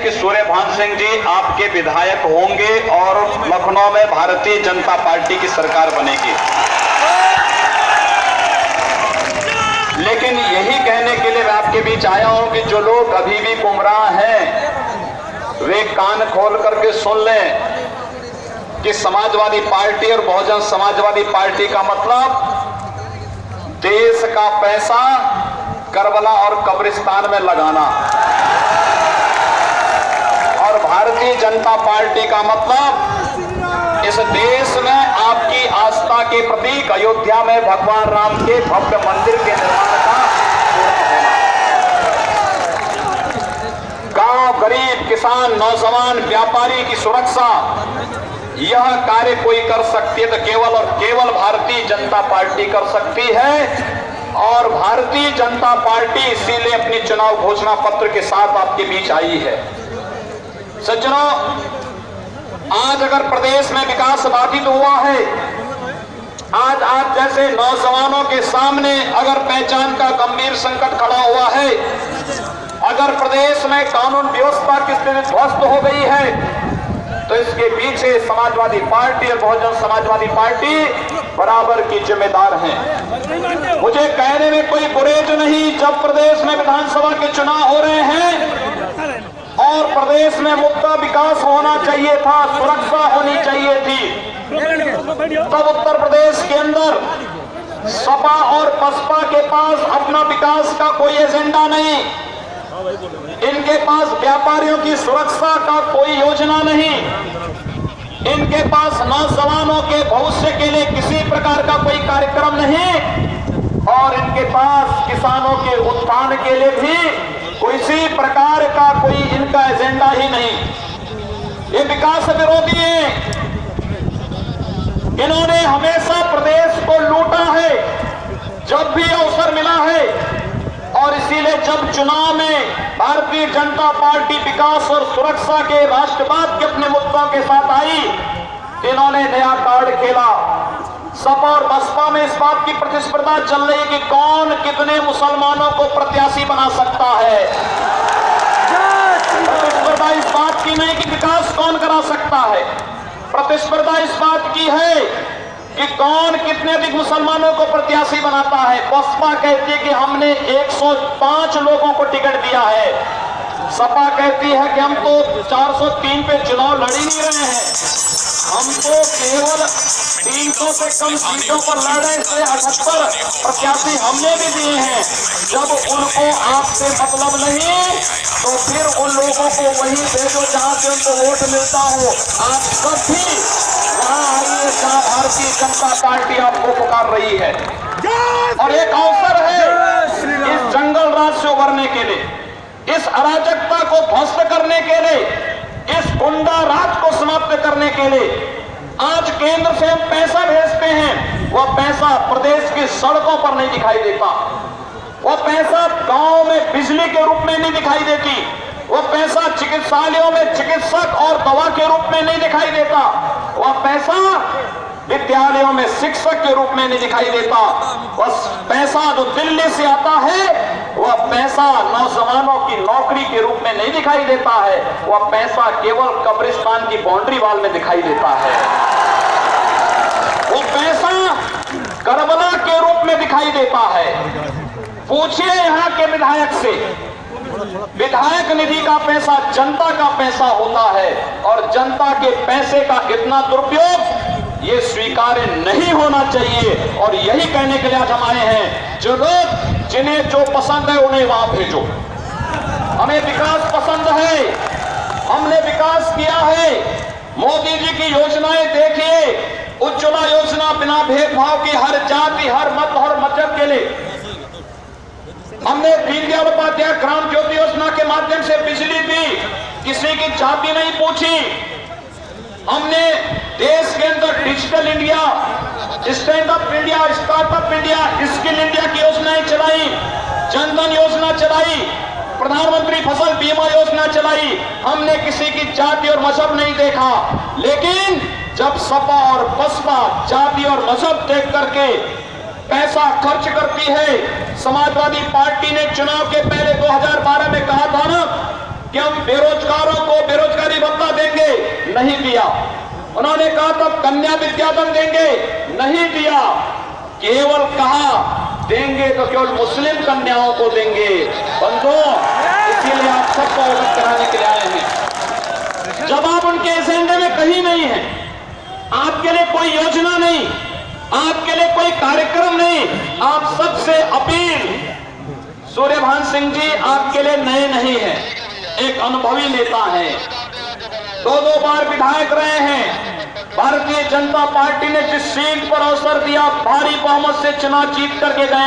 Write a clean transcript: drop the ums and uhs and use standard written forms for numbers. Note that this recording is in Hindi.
कि सूर्यभान सिंह जी आपके विधायक होंगे और लखनऊ में भारतीय जनता पार्टी की सरकार बनेगी, लेकिन यही कहने के लिए मैं आपके बीच आया हूं कि जो लोग अभी भी गुमराह हैं वे कान खोल करके सुन लें कि समाजवादी पार्टी और बहुजन समाजवादी पार्टी का मतलब देश का पैसा करबला और कब्रिस्तान में लगाना, और भारतीय जनता पार्टी का मतलब इस देश में आपकी आस्था के प्रतीक अयोध्या में भगवान राम के भव्य मंदिर के निर्माण का गांव, गरीब, किसान, नौजवान, व्यापारी की सुरक्षा, यह कार्य कोई कर सकती है तो केवल और केवल भारतीय जनता पार्टी कर सकती है। और भारतीय जनता पार्टी इसीलिए अपनी चुनाव घोषणा पत्र के साथ आपके बीच आई है। सज्जनों, आज अगर प्रदेश में विकास बाधित हुआ है, आज आप जैसे नौजवानों के सामने अगर पहचान का गंभीर संकट खड़ा हुआ है, अगर प्रदेश में कानून व्यवस्था की स्थिति ध्वस्त हो गई है, तो इसके पीछे समाजवादी पार्टी और बहुजन समाजवादी पार्टी बराबर की जिम्मेदार हैं। मुझे कहने में कोई गुरेज नहीं, जब प्रदेश में विधानसभा के चुनाव हो रहे हैं और प्रदेश में मुद्दा विकास होना चाहिए था, सुरक्षा होनी चाहिए थी, तब उत्तर प्रदेश के अंदर सपा और बसपा के पास अपना विकास का कोई एजेंडा नहीं, इनके पास व्यापारियों की सुरक्षा का कोई योजना नहीं, इनके पास नौजवानों के भविष्य के लिए किसी प्रकार का कोई कार्यक्रम नहीं, और इनके पास किसानों के उत्थान के लिए भी किसी प्रकार का कोई इनका एजेंडा ही नहीं। ये विकास विरोधी हैं, इन्होंने हमेशा प्रदेश को लूटा है जब भी अवसर मिला है, और इसीलिए जब चुनाव में भारतीय जनता पार्टी विकास और सुरक्षा के राष्ट्रवाद के अपने मुद्दों के साथ आई, इन्होंने नया कार्ड खेला। सपा और बसपा में इस बात की प्रतिस्पर्धा चल रही कि कौन कितने मुसलमानों को प्रत्याशी बना सकता है। प्रतिस्पर्धा इस बात की नहीं कि विकास कौन करा सकता है, प्रतिस्पर्धा इस बात की है कि कौन कितने अधिक मुसलमानों को प्रत्याशी बनाता है। बसपा कहती है कि हमने 105 लोगों को टिकट दिया है, सपा कहती है कि हम तो 403 पे चुनाव लड़ ही नहीं रहे हैं, हम तो केवल 300 से कम सीटों पर लड़ रहे हैं, इसलिए 78 प्रत्याशी हमने भी दिए हैं। जब उनको आपसे मतलब नहीं तो फिर उन लोगों को वहीं भेजो जहां से उनको वोट मिलता हो। आप सब भी वहां आइए जहां भारतीय जनता पार्टी आपको पुकार रही है, और एक अवसर है इस जंगल राज से उभरने के लिए, इस अराजकता को ध्वस्त करने के लिए, इस गुंडा राज को समाप्त करने के लिए। आज केंद्र से हम पैसा भेजते हैं, वह पैसा प्रदेश की सड़कों पर नहीं दिखाई देता, वह पैसा गांव में बिजली के रूप में नहीं दिखाई देती, वह पैसा चिकित्सालयों में चिकित्सक और दवा के रूप में नहीं दिखाई देता, वह पैसा विद्यालयों में शिक्षक के रूप में नहीं दिखाई देता, वह पैसा जो दिल्ली से आता है वह पैसा नौजवानों की नौकरी के रूप में नहीं दिखाई देता है, वह पैसा केवल कब्रिस्तान की बाउंड्री वॉल में दिखाई देता है, वो पैसा करबला के रूप में दिखाई देता है। पूछिए यहाँ के विधायक से, विधायक निधि का पैसा जनता का पैसा होता है, और जनता के पैसे का इतना दुरुपयोग ये स्वीकार्य नहीं होना चाहिए। और यही कहने के लिए आज हम आए हैं, जो लोग जिन्हें जो पसंद है उन्हें वहां भेजो। हमें विकास पसंद है, हमने विकास किया है, मोदी जी की योजनाएं देखिए, उज्ज्वला योजना बिना भेदभाव की हर जाति, हर मत और मजहब के लिए। हमने दीनदयाल उपाध्याय ग्राम ज्योति योजना के माध्यम से बिजली दी, किसी की जाति नहीं पूछी। हमने देश के अंदर digital India, stand up India, startup India, skill India की योजनाएं चलाई, जनधन योजना चलाई, प्रधानमंत्री फसल बीमा योजना चलाई। हमने किसी की जाति और मजहब नहीं देखा, लेकिन जब सपा और बसपा जाति और मजहब देख करके पैसा खर्च करती है, समाजवादी पार्टी ने चुनाव के पहले 2012 में कहा था ना कि हम बेरोजगारों को बेरोजगारी भत्ता देंगे, नहीं दिया। उन्होंने कहा तब कन्या विद्याधन देंगे, नहीं दिया। केवल कहा देंगे तो केवल मुस्लिम कन्याओं को देंगे। बंधुओं, इसीलिए आप सबको अवगत कराने के लिए आए हैं। जवाब उनके एजेंडे में कहीं नहीं है। आपके लिए कोई योजना नहीं, आपके लिए कोई कार्यक्रम नहीं। आप सबसे अपील, सूर्यभान सिंह जी आपके लिए नए नहीं हैं, एक अनुभवी नेता है, 2 बार विधायक रहे हैं। भारतीय जनता पार्टी ने जिस सीट पर अवसर दिया, भारी बहुमत से चुनाव जीत करके गए